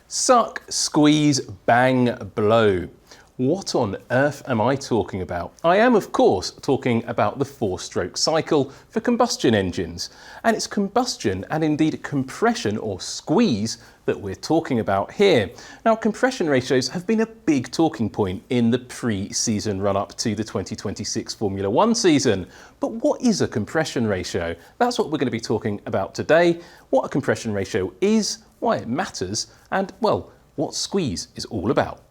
Suck, squeeze, bang, blow. What on earth am I talking about? I am, of course, talking about the four-stroke cycle for combustion engines. And it's combustion and indeed compression or squeeze that we're talking about here. Now, compression ratios have been a big talking point in the pre-season run-up to the 2026 Formula One season. But what is a compression ratio? That's what we're going to be talking about today. What a compression ratio is, why it matters, and, well, what squeeze is all about.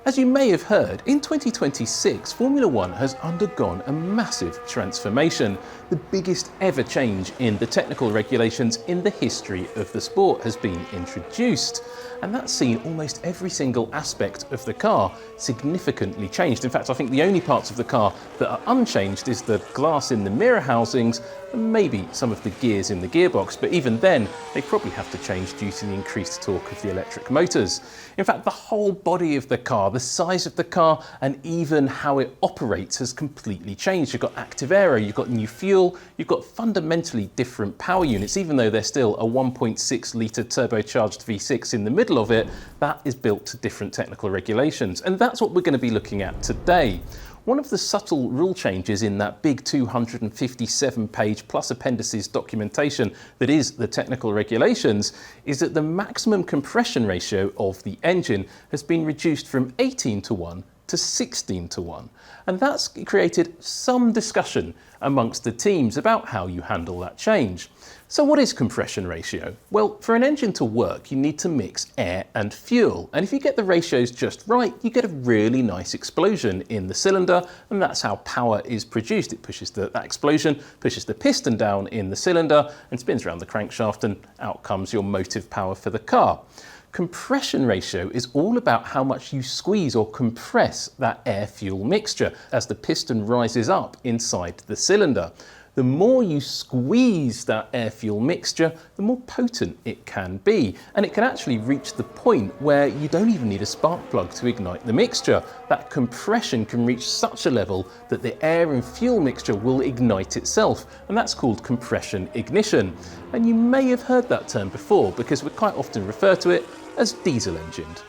As you may have heard, in 2026, Formula One has undergone a massive transformation. The biggest ever change in the technical regulations in the history of the sport has been introduced. And that's seen almost every single aspect of the car significantly changed. In fact, I think the only parts of the car that are unchanged is the glass in the mirror housings and maybe some of the gears in the gearbox. But even then, they probably have to change due to the increased torque of the electric motors. In fact, the whole body of the car, the size of the car, and even how it operates has completely changed. You've got active aero, you've got new fuel, you've got fundamentally different power units, even though they're still a 1.6 litre turbocharged V6 in the middle of it, that is built to different technical regulations. And that's what we're going to be looking at today. One of the subtle rule changes in that big 257-page plus appendices documentation that is the technical regulations is that the maximum compression ratio of the engine has been reduced from 18:1 to 16:1. And that's created some discussion amongst the teams about how you handle that change. So what is compression ratio? Well, for an engine to work, you need to mix air and fuel. And if you get the ratios just right, you get a really nice explosion in the cylinder, and that's how power is produced. It pushes that explosion, pushes the piston down in the cylinder and spins around the crankshaft, and out comes your motive power for the car. Compression ratio is all about how much you squeeze or compress that air-fuel mixture as the piston rises up inside the cylinder. The more you squeeze that air-fuel mixture, the more potent it can be. And it can actually reach the point where you don't even need a spark plug to ignite the mixture. That compression can reach such a level that the air and fuel mixture will ignite itself. And that's called compression ignition. And you may have heard that term before because we quite often refer to it as diesel-engined.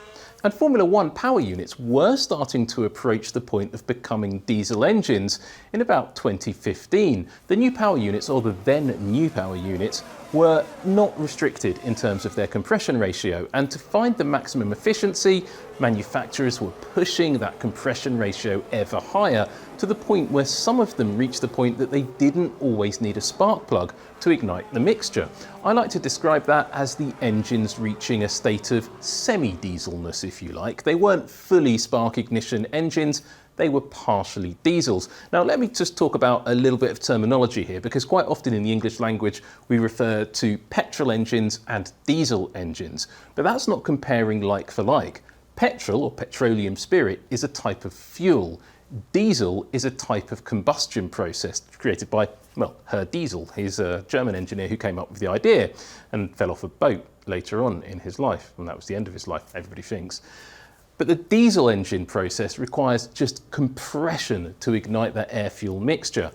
And Formula One power units were starting to approach the point of becoming diesel engines in about 2015. The new power units, or the then new power units, were not restricted in terms of their compression ratio. And to find the maximum efficiency, manufacturers were pushing that compression ratio ever higher to the point where some of them reached the point that they didn't always need a spark plug to ignite the mixture. I like to describe that as the engines reaching a state of semi-dieselness, if you like. They weren't fully spark ignition engines, they were partially diesels. Now let me just talk about a little bit of terminology here, because quite often in the English language we refer to petrol engines and diesel engines, but that's not comparing like for like. Petrol, or petroleum spirit, is a type of fuel. Diesel is a type of combustion process created by, well, Herr Diesel. He's a German engineer who came up with the idea and fell off a boat later on in his life, and that was the end of his life, everybody thinks. But the diesel engine process requires just compression to ignite that air-fuel mixture.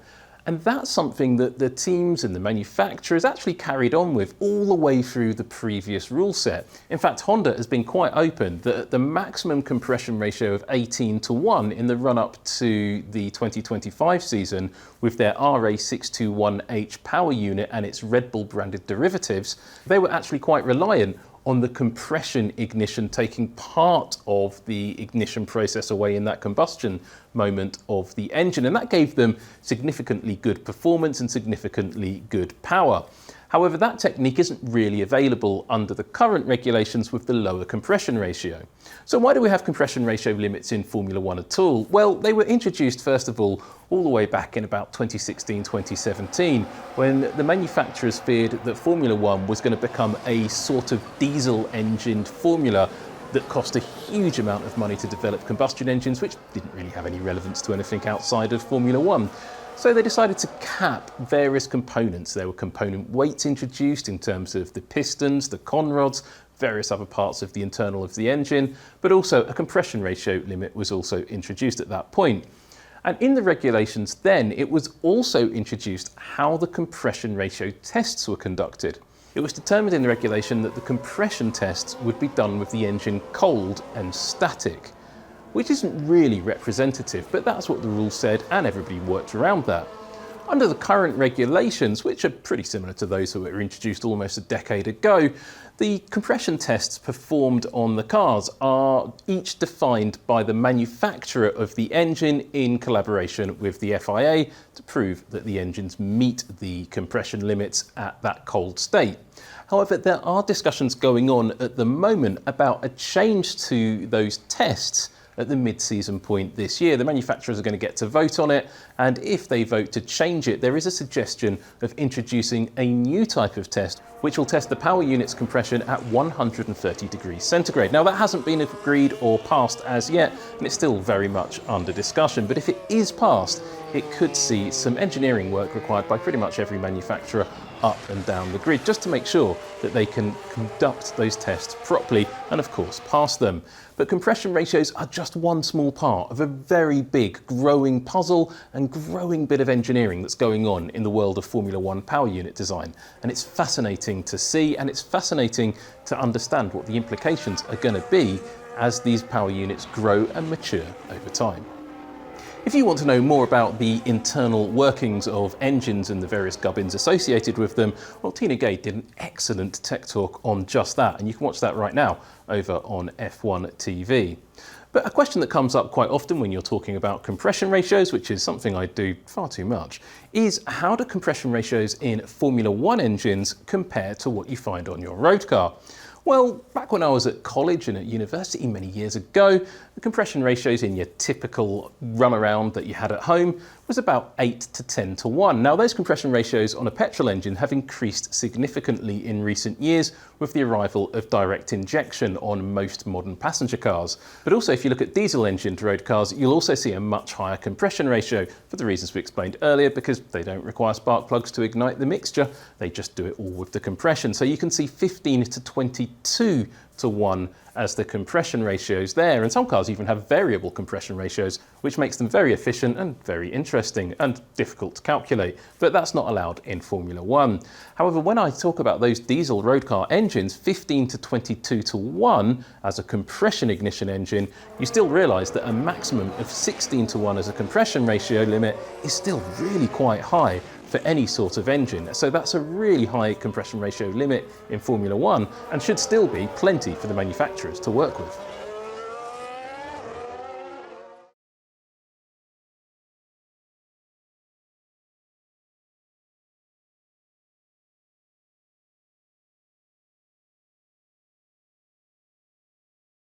And that's something that the teams and the manufacturers actually carried on with all the way through the previous rule set. In fact, Honda has been quite open that at the maximum compression ratio of 18:1 in the run-up to the 2025 season with their RA621H power unit and its Red Bull branded derivatives, they were actually quite reliant on the compression ignition taking part of the ignition process away in that combustion moment of the engine. And that gave them significantly good performance and significantly good power. However, that technique isn't really available under the current regulations with the lower compression ratio. So why do we have compression ratio limits in Formula One at all? Well, they were introduced, first of all the way back in about 2016, 2017, when the manufacturers feared that Formula One was going to become a sort of diesel-engined formula that cost a huge amount of money to develop combustion engines, which didn't really have any relevance to anything outside of Formula One. So they decided to cap various components. There were component weights introduced in terms of the pistons, the conrods, various other parts of the internal of the engine, but also a compression ratio limit was also introduced at that point. And in the regulations then, it was also introduced how the compression ratio tests were conducted. it was determined in the regulation that the compression tests would be done with the engine cold and static, which isn't really representative, but that's what the rule said and everybody worked around that. Under the current regulations, which are pretty similar to those that were introduced almost a decade ago, the compression tests performed on the cars are each defined by the manufacturer of the engine in collaboration with the FIA to prove that the engines meet the compression limits at that cold state. However, there are discussions going on at the moment about a change to those tests at the mid-season point this year. The manufacturers are going to get to vote on it, and if they vote to change it, there is a suggestion of introducing a new type of test which will test the power unit's compression at 130 degrees centigrade. Now, that hasn't been agreed or passed as yet, and it's still very much under discussion, but if it is passed, it could see some engineering work required by pretty much every manufacturer up and down the grid, just to make sure that they can conduct those tests properly and of course pass them. But compression ratios are just one small part of a very big growing puzzle and growing bit of engineering that's going on in the world of Formula One power unit design. And it's fascinating to see, and it's fascinating to understand what the implications are going to be as these power units grow and mature over time. If you want to know more about the internal workings of engines and the various gubbins associated with them, well, Tina Gay did an excellent tech talk on just that, and you can watch that right now over on F1 TV. But a question that comes up quite often when you're talking about compression ratios, which is something I do far too much, is how do compression ratios in Formula One engines compare to what you find on your road car? Well, back when I was at college and at university many years ago, the compression ratios in your typical runaround that you had at home was about 8 to 10 to 1. Now, those compression ratios on a petrol engine have increased significantly in recent years with the arrival of direct injection on most modern passenger cars. But also, if you look at diesel-engined road cars, you'll also see a much higher compression ratio for the reasons we explained earlier, because they don't require spark plugs to ignite the mixture. They just do it all with the compression. So you can see 15 to 22 to 1 as the compression ratios there, and some cars even have variable compression ratios, which makes them very efficient and very interesting and difficult to calculate, but that's not allowed in Formula One. However, when I talk about those diesel road car engines, 15 to 22 to 1 as a compression ignition engine, you still realise that a maximum of 16 to 1 as a compression ratio limit is still really quite high for any sort of engine. So that's a really high compression ratio limit in Formula One and should still be plenty for the manufacturers to work with.